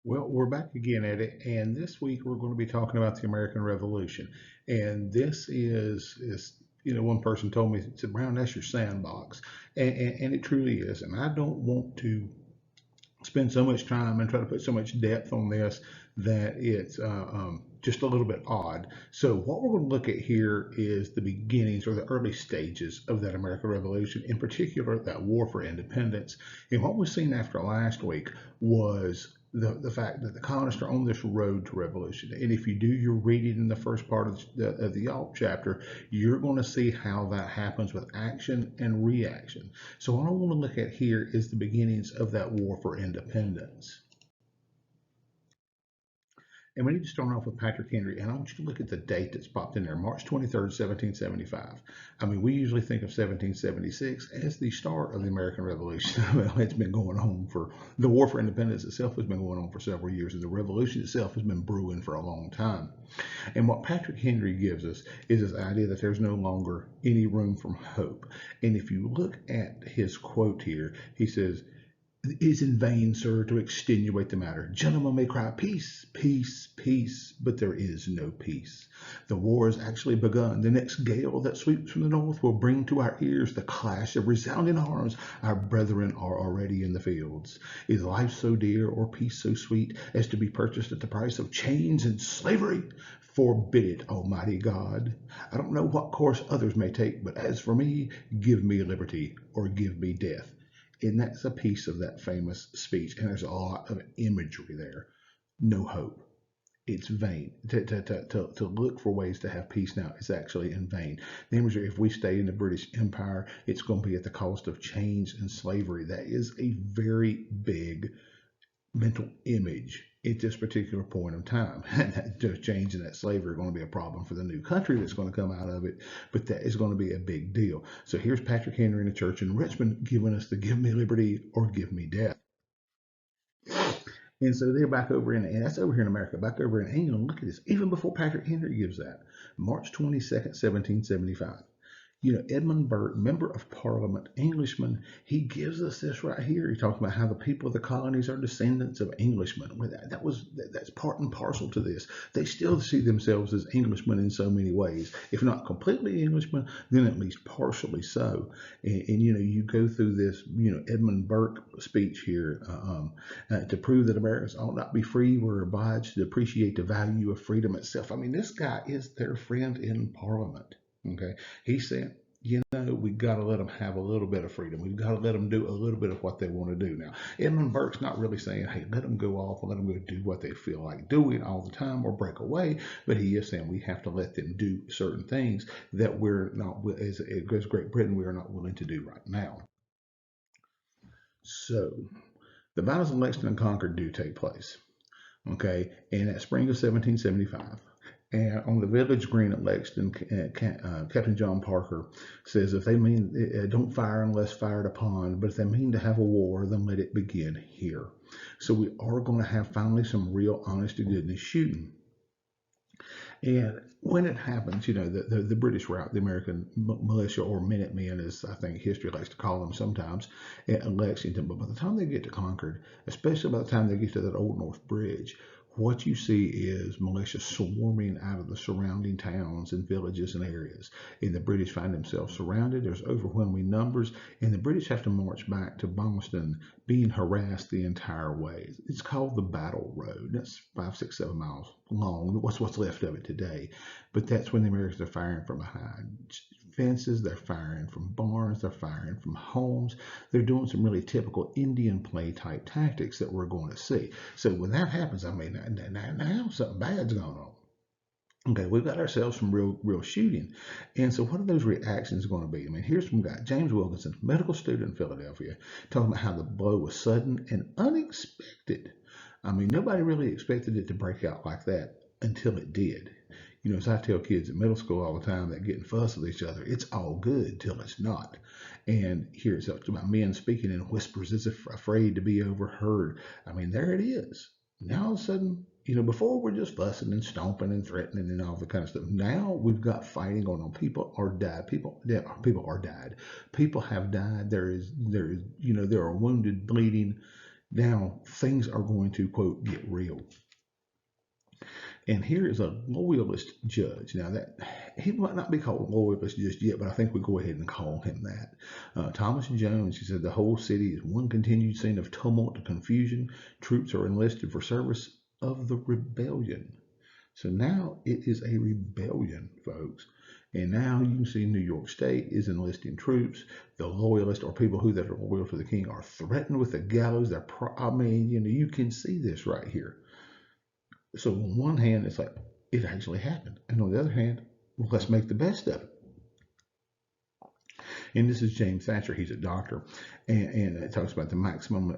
Well, we're back again at it, and this week we're going to be talking about the American Revolution. And this is one person told me, said, Brown, that's your sandbox, and it truly is. And I don't want to spend so much time and try to put so much depth on this that it's just a little bit odd. So what we're going to look at here is the beginnings or the early stages of that American Revolution, in particular that War for Independence. And what we've seen after last week was the fact that the colonists are on this road to revolution. And if you do your reading in the first part of the Yawp chapter, you're going to see how that happens with action and reaction. So what I want to look at here is the beginnings of that war for independence. And we need to start off with Patrick Henry. And I want you to look at the date that's popped in there, March 23rd, 1775. I mean, we usually think of 1776 as the start of the American Revolution. Well, it's been going on the War for Independence itself has been going on for several years, and the Revolution itself has been brewing for a long time. And what Patrick Henry gives us is this idea that there's no longer any room for hope. And if you look at his quote here, he says, it is in vain, sir, to extenuate the matter. Gentlemen may cry peace, peace, peace, but there is no peace. The war has actually begun. The next gale that sweeps from the north will bring to our ears the clash of resounding arms. Our brethren are already in the fields. Is life so dear or peace so sweet as to be purchased at the price of chains and slavery? Forbid it, Almighty God. I don't know what course others may take, but as for me, give me liberty or give me death. And that's a piece of that famous speech. And there's a lot of imagery there. No hope. It's vain. To look for ways to have peace now is actually in vain. The imagery, if we stay in the British Empire, it's going to be at the cost of chains and slavery. That is a very big mental image at this particular point of time. And that change and that slavery are going to be a problem for the new country that's going to come out of it, but that is going to be a big deal. So here's Patrick Henry in a church in Richmond giving us the give me liberty or give me death. And so they're back over and that's over here in America, back over in England. Look at this. Even before Patrick Henry gives that, March 22nd, 1775. Edmund Burke, member of Parliament, Englishman, he gives us this right here. He talks about how the people of the colonies are descendants of Englishmen. Well, that's part and parcel to this. They still see themselves as Englishmen in so many ways. If not completely Englishmen, then at least partially so. And you go through this, Edmund Burke speech here to prove that Americans ought not be free. We're obliged to appreciate the value of freedom itself. I mean, this guy is their friend in Parliament. Okay. He said, we've got to let them have a little bit of freedom. We've got to let them do a little bit of what they want to do now. Edmund Burke's not really saying, hey, let them go off and let them go do what they feel like doing all the time or break away. But he is saying we have to let them do certain things that we're not, as Great Britain, we are not willing to do right now. So the battles of Lexington and Concord do take place. Okay. And at spring of 1775. And on the village green at Lexington, Captain John Parker says, if they mean, don't fire unless fired upon, but if they mean to have a war, then let it begin here. So we are going to have finally some real honest to goodness shooting. And when it happens, the British route, the American militia or Minutemen, as I think history likes to call them sometimes, at Lexington. But by the time they get to Concord, especially by the time they get to that Old North Bridge, what you see is militia swarming out of the surrounding towns and villages and areas. And the British find themselves surrounded. There's overwhelming numbers, and the British have to march back to Boston, being harassed the entire way. It's called the Battle Road. That's 5, 6, 7 miles long. What's left of it today? But that's when the Americans are firing from behind fences, they're firing from barns, they're firing from homes. They're doing some really typical Indian play type tactics that we're going to see. So when that happens, I mean, now something bad's going on. Okay, we've got ourselves some real shooting. And so what are those reactions going to be? I mean, here's from guy, James Wilkinson, medical student in Philadelphia, talking about how the blow was sudden and unexpected. I mean, nobody really expected it to break out like that until it did. As I tell kids in middle school all the time that get in fuss with each other, it's all good till it's not. And here it's about men speaking in whispers as if afraid to be overheard. I mean, there it is. Now all of a sudden, before we're just fussing and stomping and threatening and all the kind of stuff. Now we've got fighting going on. People are dead. People are died. People have died. There are wounded, bleeding. Now things are going to, quote, get real. And here is a loyalist judge. Now that he might not be called a loyalist just yet, but I think we go ahead and call him that. Thomas Jones, he said, the whole city is one continued scene of tumult and confusion. Troops are enlisted for service of the rebellion. So now it is a rebellion, folks. And now you can see New York State is enlisting troops. The loyalists, or people who that are loyal to the king, are threatened with the gallows. I mean, you can see this right here. So on one hand, it's like it actually happened, and on the other hand, well, let's make the best of it. And this is James Thatcher. He's a doctor, and it talks about the Maxim,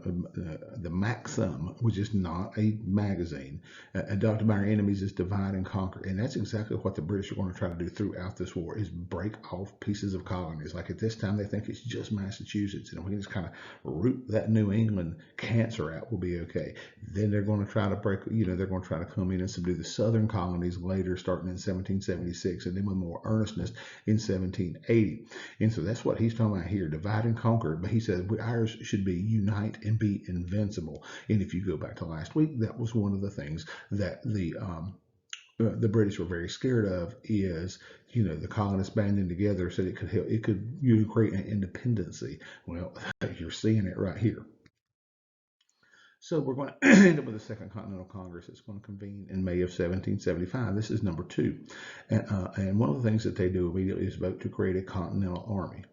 which is not a magazine. Adopted by our enemies is divide and conquer, and that's exactly what the British are going to try to do throughout this war: is break off pieces of colonies. Like at this time, they think it's just Massachusetts, and if we can just kind of root that New England cancer out, we'll be okay. Then they're going to try to break. They're going to try to come in and subdue the southern colonies later, starting in 1776, and then with more earnestness in 1780. And so that's what he's talking about here, divide and conquer. But he says ours should be unite and be invincible. And if you go back to last week, that was one of the things that the British were very scared of, is the colonists banding together so it could help, it could create an independency. Well, you're seeing it right here. So we're going to end up with the Second Continental Congress. It's going to convene in May of 1775. This is number 2. And one of the things that they do immediately is vote to create a Continental Army.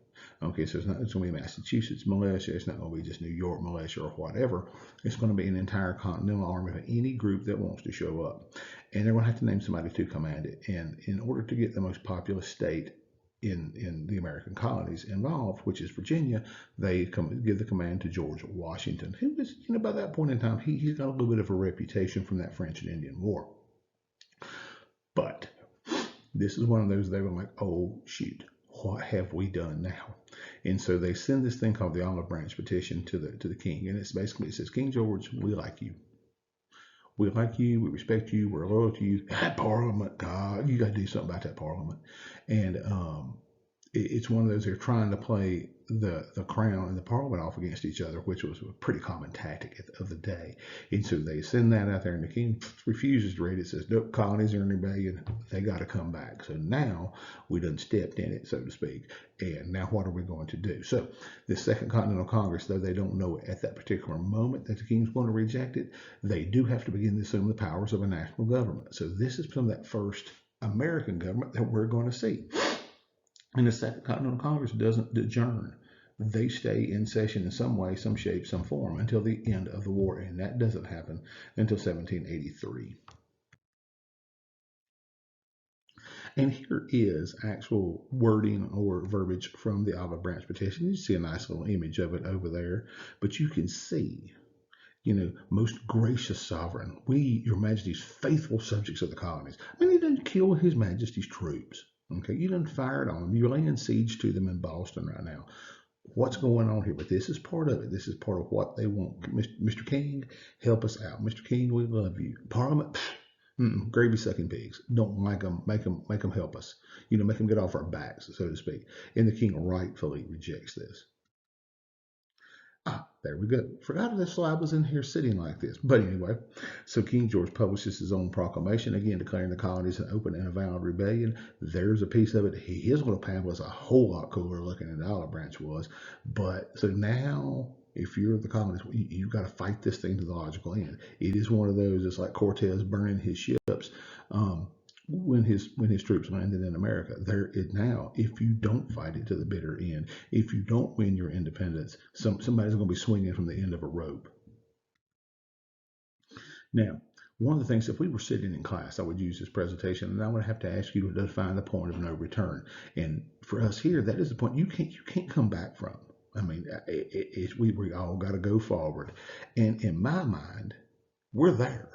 Okay, so it's not going to be Massachusetts militia. It's not going to be just New York militia or whatever. It's going to be an entire Continental Army of any group that wants to show up. And they're going to have to name somebody to command it. And in order to get the most populous state in the American colonies involved, which is Virginia, they give the command to George Washington, who was, by that point in time, he's got a little bit of a reputation from that French and Indian War. But this is one of those, they were like, oh, shoot, what have we done now? And so they send this thing called the Olive Branch Petition to the king. And it's basically, it says, King George, we like you. We like you. We respect you. We're loyal to you. That Parliament, God, you got to do something about that Parliament. And it's one of those, they're trying to play the crown and the Parliament off against each other, which was a pretty common tactic of the day. And so they send that out there, and the king refuses to read it. Says, nope, colonies are in rebellion. They got to come back. So now we done stepped in it, so to speak. And now what are we going to do? So the Second Continental Congress, though they don't know at that particular moment that the king's going to reject it, they do have to begin to assume the powers of a national government. So this is some of that first American government that we're going to see. And the Second Continental Congress doesn't adjourn. They stay in session in some way, some shape, some form until the end of the war. And that doesn't happen until 1783. And here is actual wording or verbiage from the Olive Branch Petition. You see a nice little image of it over there. But you can see, most gracious sovereign, we, your majesty's faithful subjects of the colonies. I mean, he didn't kill his majesty's troops. Okay, you done fired on them. You're laying siege to them in Boston right now. What's going on here? But this is part of it. This is part of what they want. Mr. King, help us out. Mr. King, we love you. Parliament, gravy sucking pigs. Don't like them. Make them help us. Make them get off our backs, so to speak. And the king rightfully rejects this. There we go. Forgot this slide was in here sitting like this. But anyway, so King George publishes his own proclamation, again declaring the colonies an open and avowed rebellion. There's a piece of it. His little pamphlet was a whole lot cooler looking than the Olive Branch was. But so now, if you're the colonies, you've got to fight this thing to the logical end. It is one of those, it's like Cortez burning his ships. When his troops landed in America, now, if you don't fight it to the bitter end, if you don't win your independence, somebody's going to be swinging from the end of a rope. Now, one of the things, if we were sitting in class, I would use this presentation, and I would have to ask you to define the point of no return. And for us here, that is the point you can't come back from. I mean, we all got to go forward. And in my mind, we're there.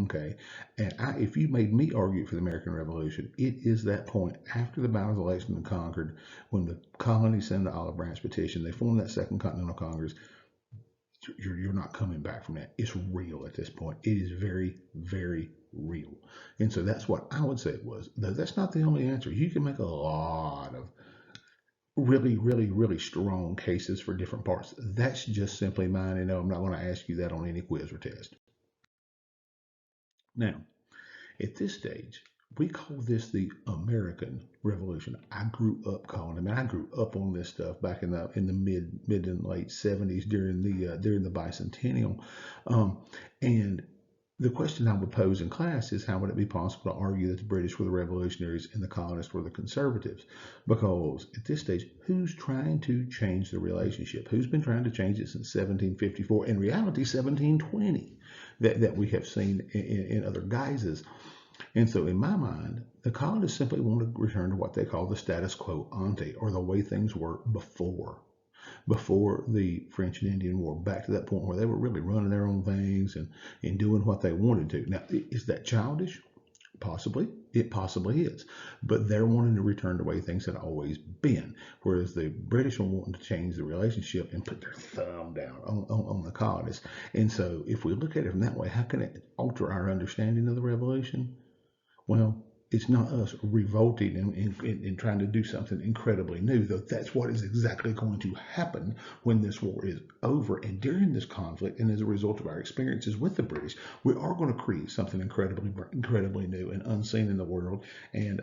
Okay, and if you made me argue for the American Revolution, it is that point after the Battle of Lexington and Concord, when the colonies send the Olive Branch Petition, they form that Second Continental Congress. You're not coming back from that. It's real at this point. It is very, very real. And so that's what I would say it was. Though that's not the only answer. You can make a lot of really, really, really strong cases for different parts. That's just simply mine, and no, I'm not going to ask you that on any quiz or test. Now, at this stage, we call this the American Revolution. I grew up calling it. I mean, I grew up on this stuff back in the mid and late '70s during the bicentennial, and the question I would pose in class is how would it be possible to argue that the British were the revolutionaries and the colonists were the conservatives? Because at this stage, who's trying to change the relationship? Who's been trying to change it since 1754? In reality, 1720, that we have seen in other guises. And so, in my mind, the colonists simply want to return to what they call the status quo ante, or the way things were before the French and Indian War, back to that point where they were really running their own things and doing what they wanted to. Now, is that childish? Possibly. It possibly is. But they're wanting to return to the way things had always been, whereas the British are wanting to change the relationship and put their thumb down on the colonists. And so, if we look at it from that way, how can it alter our understanding of the revolution? Well, it's not us revolting and trying to do something incredibly new, though that's what is exactly going to happen when this war is over. And during this conflict, and as a result of our experiences with the British, we are going to create something incredibly new and unseen in the world. And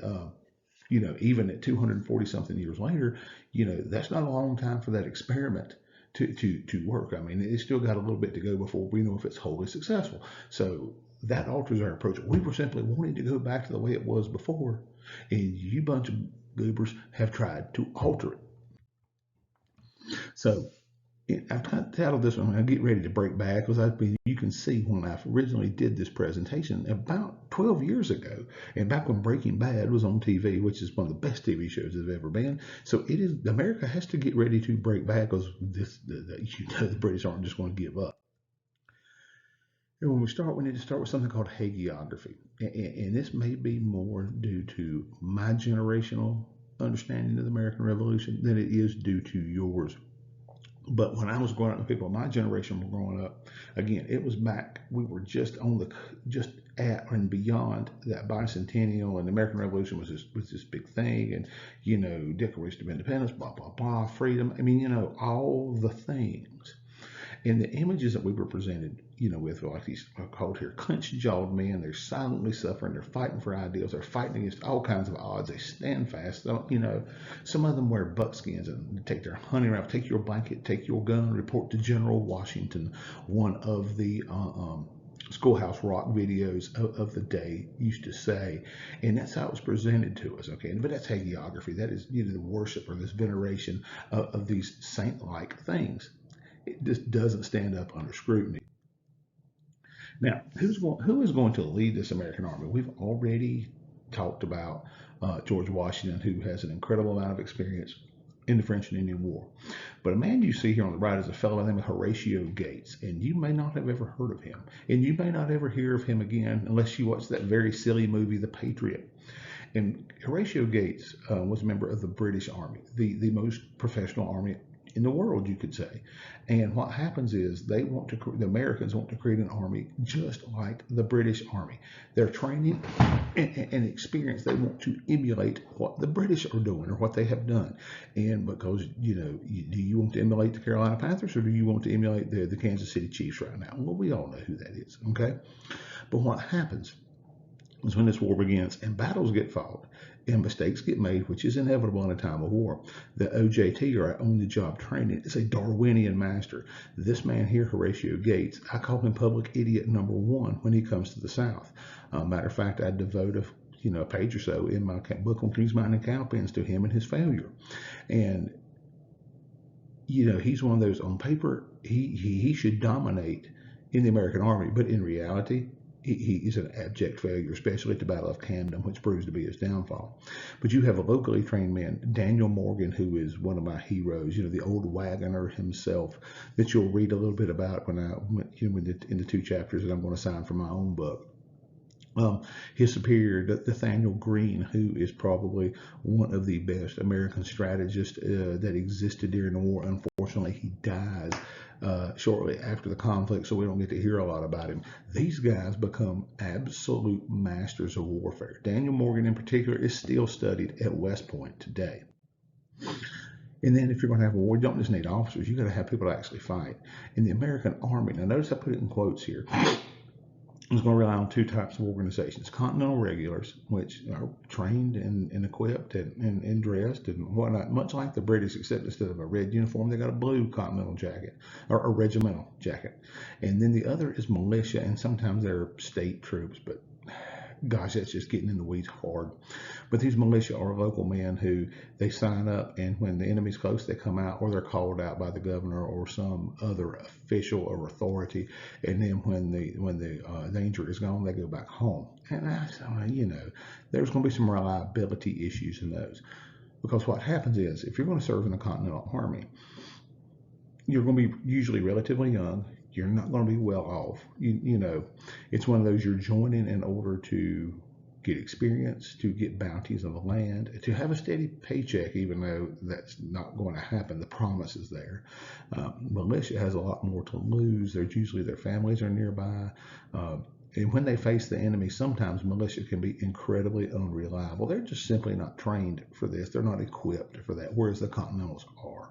even at 240 something years later, that's not a long time for that experiment to work. I mean, it's still got a little bit to go before we know if it's wholly successful. So that alters our approach. We were simply wanting to go back to the way it was before, and you bunch of goobers have tried to alter it. So I've titled this one, I get ready to break back, because you can see when I originally did this presentation about 12 years ago, and back when Breaking Bad was on TV, which is one of the best TV shows that have ever been. So America has to get ready to break back, because the British aren't just going to give up. And when we need to start with something called hagiography. And this may be more due to my generational understanding of the American Revolution than it is due to yours. But when I was growing up, the people of my generation were growing up, again, it was back, we were just at and beyond that bicentennial, and the American Revolution was this big thing, and, Declaration of Independence, blah, blah, blah, freedom. I mean, all the things. And the images that we were presented, with like these are called here clenched-jawed men. They're silently suffering. They're fighting for ideals. They're fighting against all kinds of odds. They stand fast. Some of them wear buckskins and take their hunting rifle, take your blanket, take your gun, report to General Washington. One of the Schoolhouse Rock videos of the day used to say, and that's how it was presented to us. Okay, but that's hagiography. That is the worship or this veneration of these saint-like things. It just doesn't stand up under scrutiny. Now, who is going to lead this American army? We've already talked about George Washington, who has an incredible amount of experience in the French and Indian War. But a man you see here on the right is a fellow named Horatio Gates, and you may not have ever heard of him, and you may not ever hear of him again unless you watch that very silly movie, The Patriot. And Horatio Gates was a member of the British Army, the most professional army in the world, you could say. And what happens is the Americans want to create an army just like the British Army. Their training and experience, they want to emulate what the British are doing or what they have done. And because, do you want to emulate the Carolina Panthers, or do you want to emulate the Kansas City Chiefs right now? Well, we all know who that is, okay? But what happens is when this war begins and battles get fought and mistakes get made, which is inevitable in a time of war, the OJT, or on-the-job training, is a Darwinian master. This man here, Horatio Gates, I call him public idiot number one when he comes to the South. Matter of fact, I devote a page or so in my book on King's Mountain and Cowpens to him and his failure. And he's one of those, on paper, he should dominate in the American Army, but in reality, he is an abject failure, especially at the Battle of Camden, which proves to be his downfall. But you have a locally trained man, Daniel Morgan, who is one of my heroes, the old wagoner himself, that you'll read a little bit about when I went in the 2 chapters that I'm going to sign for my own book. His superior, Nathaniel Greene, who is probably one of the best American strategists that existed during the war. Unfortunately, he dies shortly after the conflict, so we don't get to hear a lot about him. These guys become absolute masters of warfare. Daniel Morgan, in particular, is still studied at West Point today. And then if you're going to have a war, you don't just need officers. You got to have people to actually fight. In the American Army, now notice I put it in quotes here, is going to rely on two types of organizations: Continental Regulars, which are trained and equipped and dressed and whatnot, much like the British, except instead of a red uniform, they got a blue Continental jacket or a regimental jacket. And then the other is militia, and sometimes they're state troops, but gosh, that's just getting in the weeds hard. But these militia are local men who they sign up, and when the enemy's close, they come out, or they're called out by the governor or some other official or authority. And then when the danger is gone, they go back home. And there's going to be some reliability issues in those, because what happens is if you're going to serve in the Continental Army, you're going to be usually relatively young. You're not going to be well off. It's one of those, you're joining in order to get experience, to get bounties of the land, to have a steady paycheck, even though that's not going to happen. The promise is there. Militia has a lot more to lose. There's usually their families are nearby. And when they face the enemy, sometimes militia can be incredibly unreliable. They're just simply not trained for this. They're not equipped for that, whereas the Continentals are.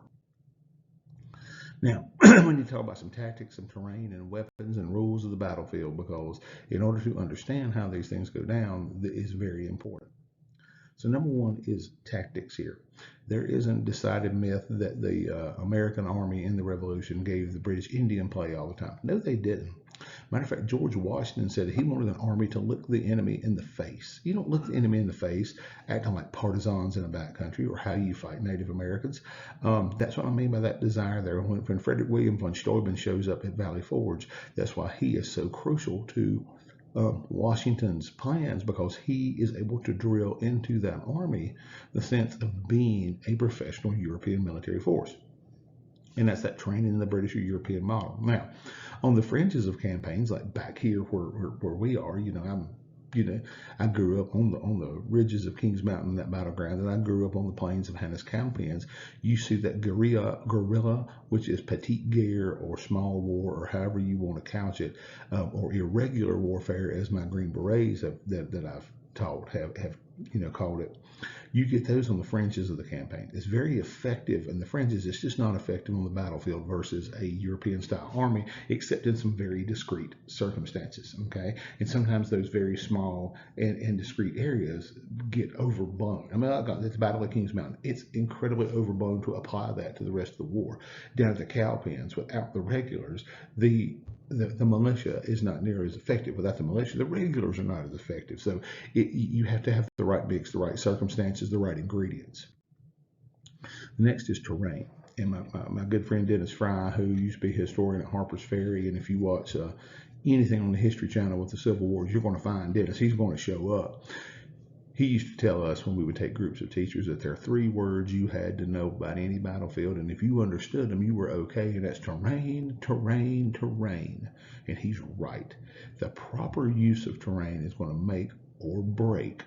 Now, when you talk about some tactics, some terrain, and weapons and rules of the battlefield, because in order to understand how these things go down, that is very important. So number one is tactics here. There isn't a decided myth that the American Army in the Revolution gave the British Indian play all the time. No, they didn't. Matter of fact, George Washington said he wanted an army to look the enemy in the face. You don't look the enemy in the face acting like partisans in a backcountry, or how you fight Native Americans. That's what I mean by that desire there. When Frederick William von Steuben shows up at Valley Forge, that's why he is so crucial to Washington's plans, because he is able to drill into that army the sense of being a professional European military force. And that's that training in the British or European model. Now, on the fringes of campaigns, like back here where we are, I grew up on the ridges of Kings Mountain, that battleground, and I grew up on the plains of Hannes Campions. You see that guerrilla, which is petite guerre or small war, or however you want to couch it, or irregular warfare, as my Green Berets that I've taught have called it. You get those on the fringes of the campaign. It's very effective in the fringes. It's just not effective on the battlefield versus a European-style army, except in some very discrete circumstances, okay? And sometimes those very small and discrete areas get overblown. I mean, it's the Battle of Kings Mountain. It's incredibly overblown to apply that to the rest of the war. Down at the Cowpens, without the regulars, the militia is not near as effective. Without the militia, the regulars are not as effective. So you have to have the right mix, the right circumstances, the right ingredients. The next is terrain. And my good friend Dennis Fry, who used to be a historian at Harper's Ferry, and if you watch anything on the History Channel with the Civil Wars, you're going to find Dennis. He's going to show up. He used to tell us when we would take groups of teachers that there are 3 words you had to know about any battlefield, and if you understood them, you were okay, and that's terrain, terrain, terrain. And he's right. The proper use of terrain is going to make or break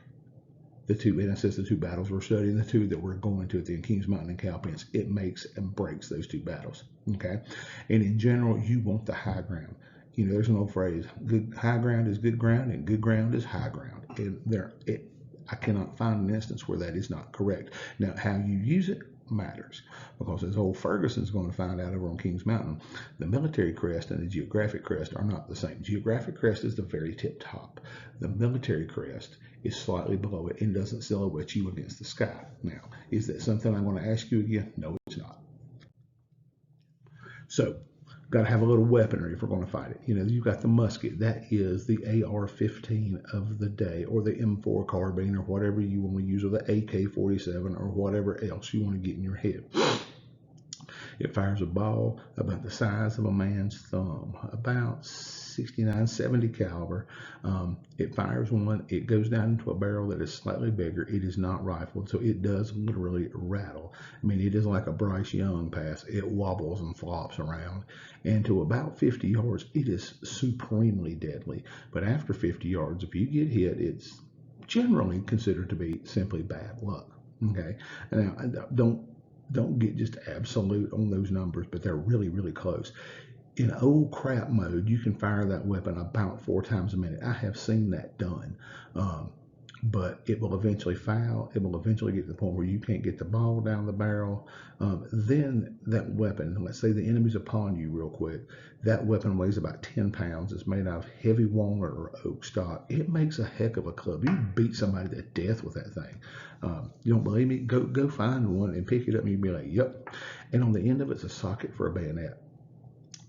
the two, and it says the 2 battles we're studying, the 2 that we're going to at the Kings Mountain and Cowpens. It makes and breaks those 2 battles, okay? And in general, you want the high ground. There's an old phrase, good high ground is good ground, and good ground is high ground. And I cannot find an instance where that is not correct. Now, how you use it matters, because as old Ferguson's going to find out over on Kings Mountain, the military crest and the geographic crest are not the same. Geographic crest is the very tip top. The military crest is slightly below it and doesn't silhouette you against the sky. Now, is that something I'm going to ask you again? No, it's not. So, got to have a little weaponry if we're going to fight it. You've got the musket. That is the AR-15 of the day, or the M4 carbine, or whatever you want to use, or the AK-47, or whatever else you want to get in your head. It fires a ball about the size of a man's thumb, about 69, 70 caliber. It fires one. It goes down into a barrel that is slightly bigger. It is not rifled, so it does literally rattle. I mean, it is like a Bryce Young pass. It wobbles and flops around. And to about 50 yards, it is supremely deadly. But after 50 yards, if you get hit, it's generally considered to be simply bad luck. Okay? Now, don't get just absolute on those numbers, but they're really, really close. In old crap mode, you can fire that weapon about 4 times a minute. I have seen that done. but it will eventually foul. It will eventually get to the point where you can't get the ball down the barrel. Then that weapon, let's say the enemy's upon you real quick, that weapon weighs about 10 pounds. It's made out of heavy walnut or oak stock. It makes a heck of a club. You beat somebody to death with that thing. You don't believe me? Go find one and pick it up and you'll be like, yep. And on the end of it's a socket for a bayonet.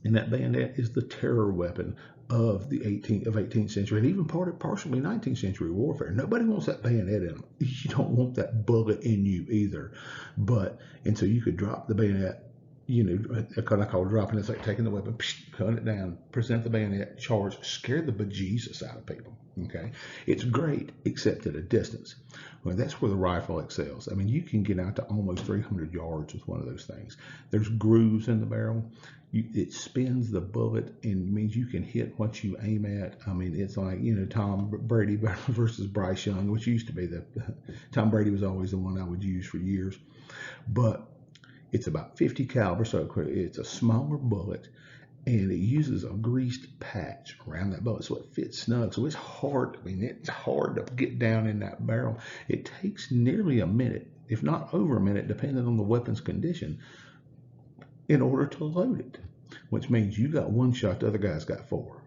And that bayonet is the terror weapon of the 18th century and even partially 19th century warfare. Nobody wants that bayonet in them. You don't want that bullet in you either. And so you could drop the bayonet, I call dropping. It's like taking the weapon, cutting it down, present the bayonet, charge, scare the bejesus out of people. Okay, it's great except at a distance. Well, that's where the rifle excels. I mean, you can get out to almost 300 yards with one of those things. There's grooves in the barrel. It spins the bullet and means you can hit what you aim at. I mean, it's like, Tom Brady versus Bryce Young, which used to be Tom Brady was always the one I would use for years. But it's about 50 caliber, so it's a smaller bullet, and it uses a greased patch around that bullet so it fits snug. So it's hard. I mean, it's hard to get down in that barrel. It takes nearly a minute, if not over a minute, depending on the weapon's condition, in order to load it, which means you got one shot, the other guy's got four.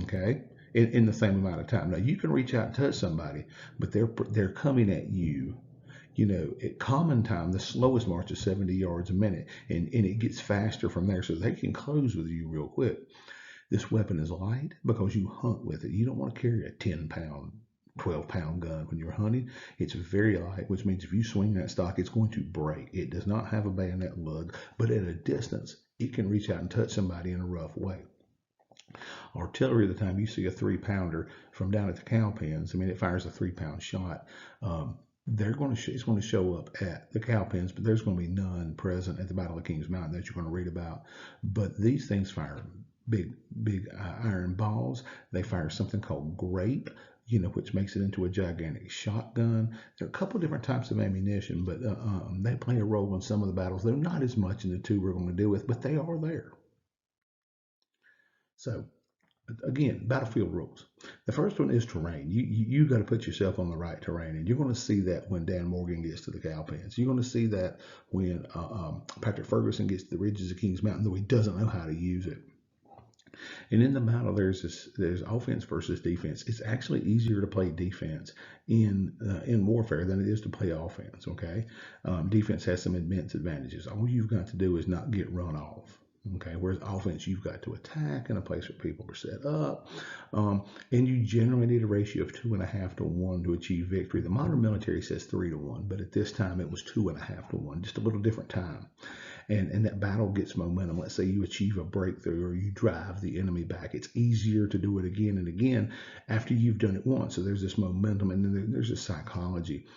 Okay, in the same amount of time. Now you can reach out and touch somebody, but they're coming at you. At common time, the slowest march is 70 yards a minute, and it gets faster from there, so they can close with you real quick. This weapon is light because you hunt with it. You don't want to carry a 10-pound, 12-pound gun when you're hunting. It's very light, which means if you swing that stock, it's going to break. It does not have a bayonet lug, but at a distance, it can reach out and touch somebody in a rough way. Artillery, the time you see a 3-pounder from down at the cow pens, I mean, it fires a 3-pound shot. It's going to show up at the cow pens, but there's going to be none present at the Battle of Kings Mountain that you're going to read about. But these things fire big iron balls. They fire something called grape, which makes it into a gigantic shotgun. There are a couple of different types of ammunition, but they play a role in some of the battles. They're not as much in the two we're going to deal with, but they are there. So again, battlefield rules. The first one is terrain. You got to put yourself on the right terrain, and you're going to see that when Dan Morgan gets to the cow pens. You're going to see that when Patrick Ferguson gets to the ridges of Kings Mountain, though he doesn't know how to use it. And in the battle, there's offense versus defense. It's actually easier to play defense in warfare than it is to play offense. Okay, defense has some immense advantages. All you've got to do is not get run off. Okay, whereas offense, you've got to attack in a place where people are set up, and you generally need a ratio of 2.5 to 1 to achieve victory. The modern military says 3 to 1, but at this time it was 2.5 to 1, just a little different time. And that battle gets momentum. Let's say you achieve a breakthrough or you drive the enemy back. It's easier to do it again and again after you've done it once. So there's this momentum, and then there's this psychology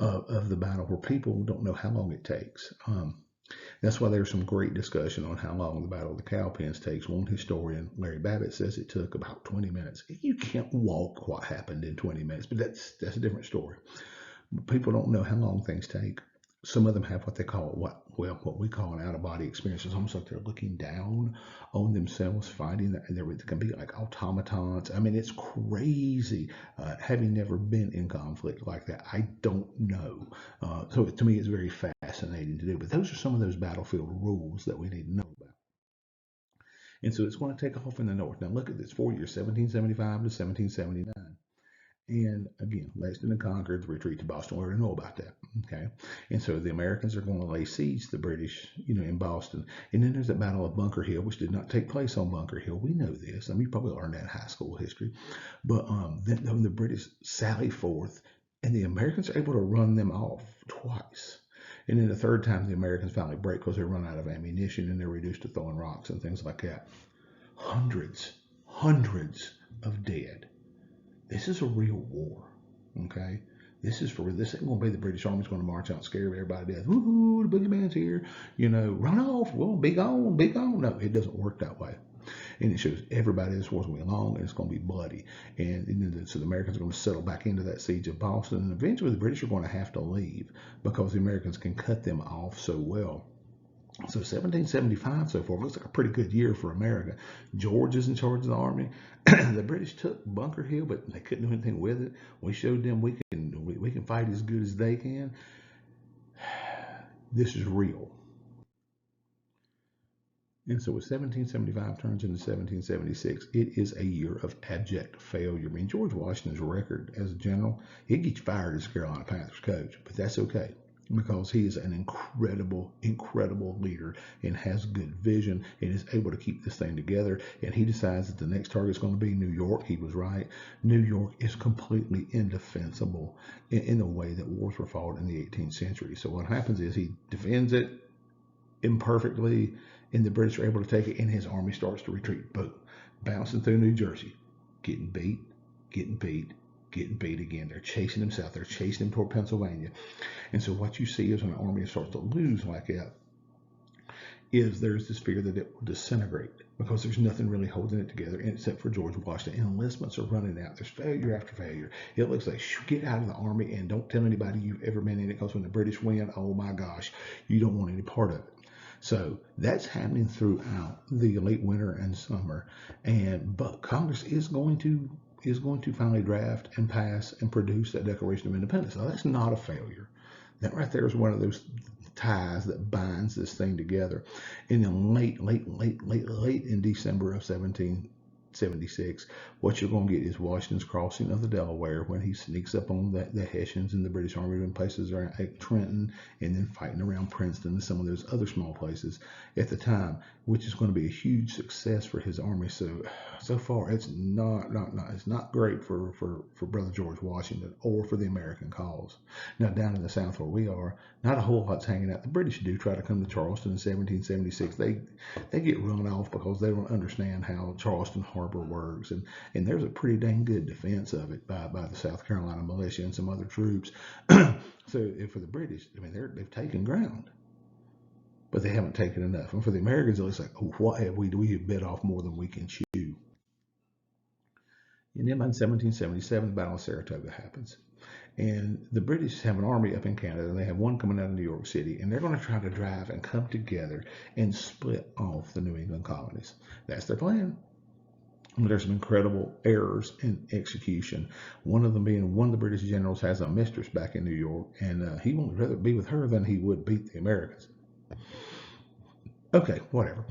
of the battle where people don't know how long it takes. That's why there's some great discussion on how long the Battle of the Cowpens takes. One historian, Larry Babbitt, says it took about 20 minutes. You can't walk what happened in 20 minutes, but that's a different story. People don't know how long things take. Some of them have what they call what we call an out-of-body experience. It's almost like they're looking down on themselves, fighting. There can be like automatons. I mean, it's crazy. Having never been in conflict like that, I don't know. So to me, it's very fascinating to do. But those are some of those battlefield rules that we need to know about. And so it's going to take off in the north. Now look at this: 4 years, 1775 to 1779. And again, Lexington and Concord, the retreat to Boston. We already know about that. Okay. And so the Americans are going to lay siege to the British, in Boston. And then there's the Battle of Bunker Hill, which did not take place on Bunker Hill. We know this. I mean, you probably learned that in high school history. But then the British sally forth, and the Americans are able to run them off twice. And then the third time, the Americans finally break because they run out of ammunition and they're reduced to throwing rocks and things like that. Hundreds of dead. This is a real war, okay? This ain't going to be the British Army's going to march out and scare everybody to death. Woohoo, the boogeyman's here. Run off. Well, be gone. No, it doesn't work that way. And it shows everybody this war's going to be long and it's going to be bloody. And so the Americans are going to settle back into that siege of Boston. And eventually the British are going to have to leave because the Americans can cut them off so well. So 1775 so far looks like a pretty good year for America. George is in charge of the army. The British took Bunker Hill, but they couldn't do anything with it. We showed them we can fight as good as they can. This is real. And so, with 1775 turns into 1776, it is a year of abject failure. I mean, George Washington's record as a general, he'd get you fired as a Carolina Panthers coach, but that's okay because he is an incredible, incredible leader and has good vision and is able to keep this thing together. And he decides that the next target is going to be New York. He was right. New York is completely indefensible in the way that wars were fought in the 18th century. So what happens is he defends it imperfectly, and the British are able to take it, and his army starts to retreat. Boom, bouncing through New Jersey, getting beat, getting beat, getting beat again. They're chasing him south. They're chasing him toward Pennsylvania. And so what you see is when an army starts to lose like that, is there's this fear that it will disintegrate because there's nothing really holding it together except for George Washington. Enlistments are running out. There's failure after failure. It looks like get out of the army and don't tell anybody you've ever been in it, because when the British win, oh my gosh, you don't want any part of it. So that's happening throughout the late winter and summer, but Congress is going to finally draft and pass and produce that Declaration of Independence. Now that's not a failure. That right there is one of those ties that binds this thing together. And then late in December of 1776, what you're going to get is Washington's crossing of the Delaware when he sneaks up on the Hessians and the British Army in places around Trenton, and then fighting around Princeton and some of those other small places at the time, which is going to be a huge success for his army. So far, it's not great for Brother George Washington or for the American cause. Now down in the South where we are, not a whole lot's hanging out. The British do try to come to Charleston in 1776. They get run off because they don't understand how Charleston Harbor works, and there's a pretty dang good defense of it by the South Carolina militia and some other troops. So for the British, I mean, they've taken ground, but they haven't taken enough. And for the Americans, it's like, oh, what have we? We have bit off more than we can chew. And then in 1777, the Battle of Saratoga happens. And the British have an army up in Canada, and they have one coming out of New York City, and they're going to try to drive and come together and split off the New England colonies. That's their plan. There's some incredible errors in execution. One of them being one of the British generals has a mistress back in New York, and he would rather be with her than he would beat the Americans. Okay, whatever.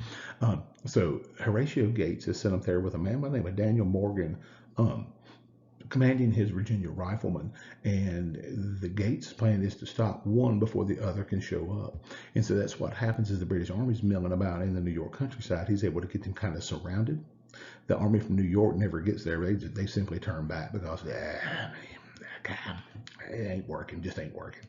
So Horatio Gates is sent up there with a man by the name of Daniel Morgan, commanding his Virginia riflemen, and the Gates plan is to stop one before the other can show up. And so that's what happens is the British Army's milling about in the New York countryside. He's able to get them kind of surrounded. The army from New York never gets there. They simply turn back because it ain't working, just ain't working.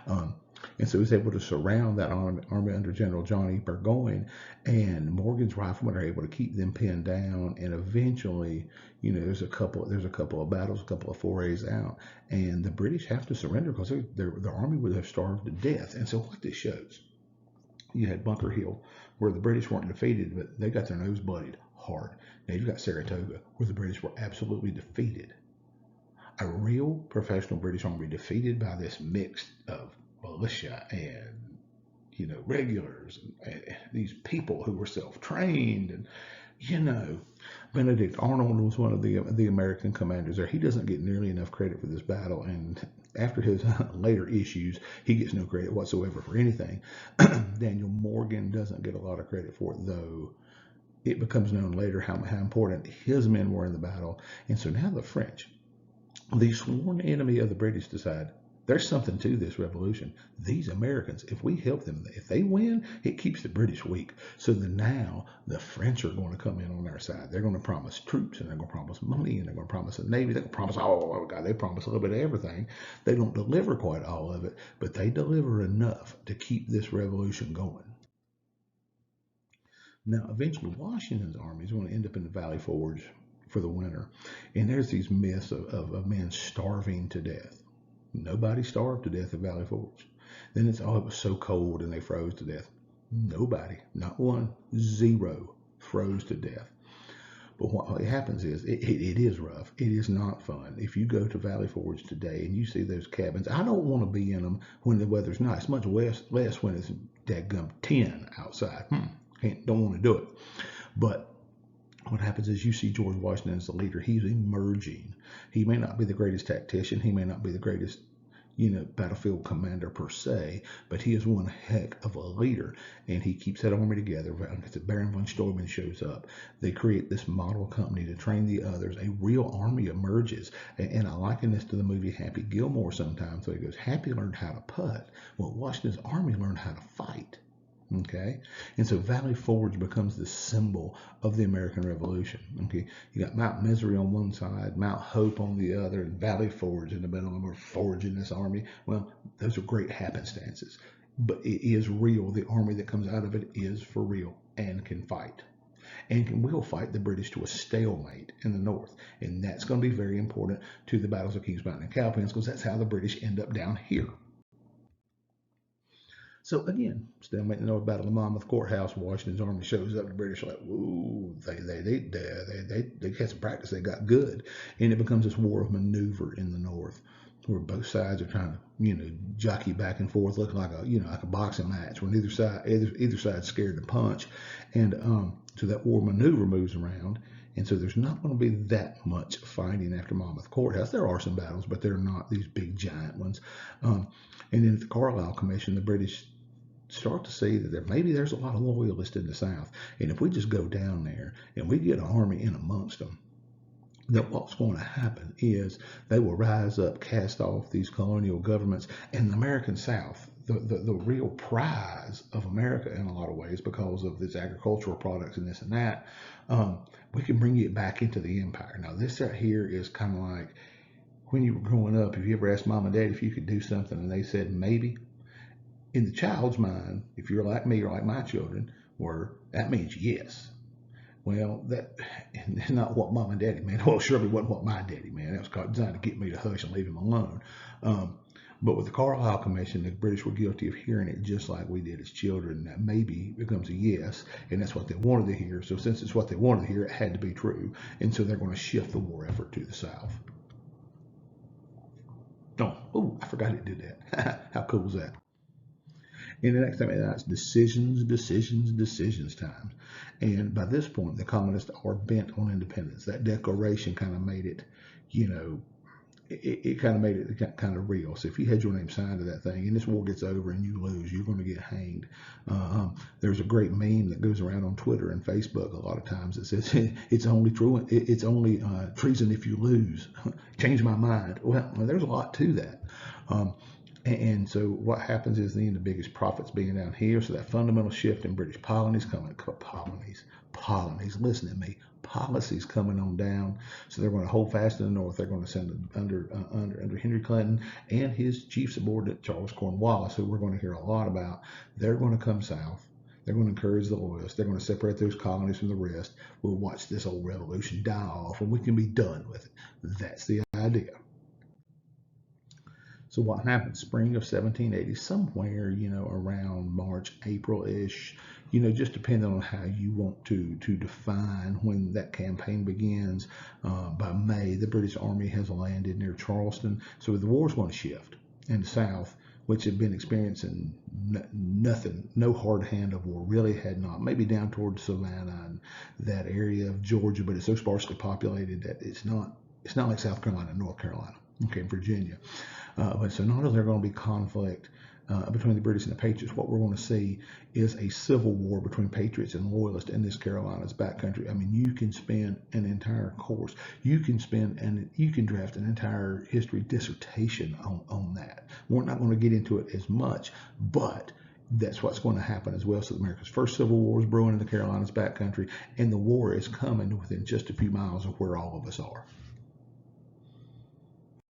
And so he's able to surround that army under General John E. Burgoyne, and Morgan's riflemen are able to keep them pinned down. And eventually, there's a couple of battles, a couple of forays out, and the British have to surrender because their army would have starved to death. And so what this shows, you had Bunker Hill, where the British weren't defeated, but they got their nose bloodied hard. Now you've got Saratoga, where the British were absolutely defeated. A real professional British army defeated by this mix of militia and regulars and these people who were self-trained, and Benedict Arnold was one of the American commanders there. He doesn't get nearly enough credit for this battle, and after his later issues, he gets no credit whatsoever for anything. Daniel Morgan doesn't get a lot of credit for it, though it becomes known later how important his men were in the battle. And so now the French, the sworn enemy of the British, decide there's something to this revolution. These Americans, if we help them, if they win, it keeps the British weak. So now the French are going to come in on our side. They're going to promise troops, and they're going to promise money, and they're going to promise a navy. They're going to promise, oh God, they promise a little bit of everything. They don't deliver quite all of it, but they deliver enough to keep this revolution going. Now, eventually, Washington's army is going to end up in the Valley Forge for the winter. And there's these myths of men starving to death. Nobody starved to death at Valley Forge. Then it was so cold and they froze to death. Nobody, not one, zero, froze to death. But what happens is it is rough. It is not fun. If you go to Valley Forge today and you see those cabins, I don't want to be in them when the weather's nice. Much less when it's dadgum 10 outside. Don't want to do it. But what happens is you see George Washington as a leader. He's emerging. He may not be the greatest tactician. He may not be the greatest, battlefield commander per se, but he is one heck of a leader, and he keeps that army together. Baron von Steuben shows up. They create this model company to train the others. A real army emerges, and I liken this to the movie Happy Gilmore sometimes. So he goes, Happy learned how to putt. Well, Washington's army learned how to fight. Okay, and so Valley Forge becomes the symbol of the American Revolution. Okay, you got Mount Misery on one side, Mount Hope on the other, and Valley Forge in the middle, and we're forging this army. Well, those are great happenstances, but it is real. The army that comes out of it is for real and can fight. And will fight the British to a stalemate in the north. And that's going to be very important to the battles of Kings Mountain and Cowpens, because that's how the British end up down here. So again, stalemate in the North, Battle of Monmouth Courthouse. Washington's army shows up. The British are like, "Whoa!" They had some practice. They got good, and it becomes this war of maneuver in the North, where both sides are trying to, jockey back and forth, looking like a boxing match, where either side's scared to punch, and so that war maneuver moves around. And so there's not going to be that much fighting after Monmouth Courthouse. There are some battles, but they're not these big giant ones. And then at the Carlisle Commission, the British start to see that maybe there's a lot of loyalists in the South. And if we just go down there and we get an army in amongst them, that what's going to happen is they will rise up, cast off these colonial governments, and the American South, the real prize of America in a lot of ways, because of this agricultural products and this and that, we can bring it back into the empire. Now, this right here is kind of like when you were growing up, if you ever asked mom and dad if you could do something and they said maybe, in the child's mind, if you're like me or like my children were, that means yes. Well, that's not what mom and daddy meant. Well, surely wasn't what my daddy meant. That was designed to get me to hush and leave him alone. But with the Carlisle Commission, the British were guilty of hearing it just like we did as children. That maybe becomes a yes, and that's what they wanted to hear. So since it's what they wanted to hear, it had to be true. And so they're going to shift the war effort to the South. Oh, I forgot it did that. How cool was that? And the next time it's decisions time. And by this point, the colonists are bent on independence. That declaration kind of made it, it kind of made it kind of real. So if you had your name signed to that thing and this war gets over and you lose, you're going to get hanged. There's a great meme that goes around on Twitter and Facebook a lot of times that says, it's only treason if you lose. Change my mind. Well, there's a lot to that. And so what happens is the biggest profits being down here. So that fundamental shift in British colonies listen to me, policies coming on down. So they're going to hold fast in the North. They're going to send under Henry Clinton and his chief subordinate, Charles Cornwallis, who we're going to hear a lot about. They're going to come south. They're going to encourage the loyalists. They're going to separate those colonies from the rest. We'll watch this old revolution die off and we can be done with it. That's the idea. So what happened? Spring of 1780, somewhere, around March, April-ish, just depending on how you want to define when that campaign begins. By May, the British Army has landed near Charleston. So the war's going to shift in the South, which had been experiencing nothing, no hard hand of war, really had not. Maybe down towards Savannah and that area of Georgia, but it's so sparsely populated that it's not like South Carolina and North Carolina, Virginia. But so not only is there going to be conflict between the British and the Patriots, what we're going to see is a civil war between Patriots and Loyalists in this Carolinas backcountry. I mean, you can spend an entire course, you can draft an entire history dissertation on that. We're not going to get into it as much, but that's what's going to happen as well. So America's first civil war is brewing in the Carolinas backcountry, and the war is coming within just a few miles of where all of us are.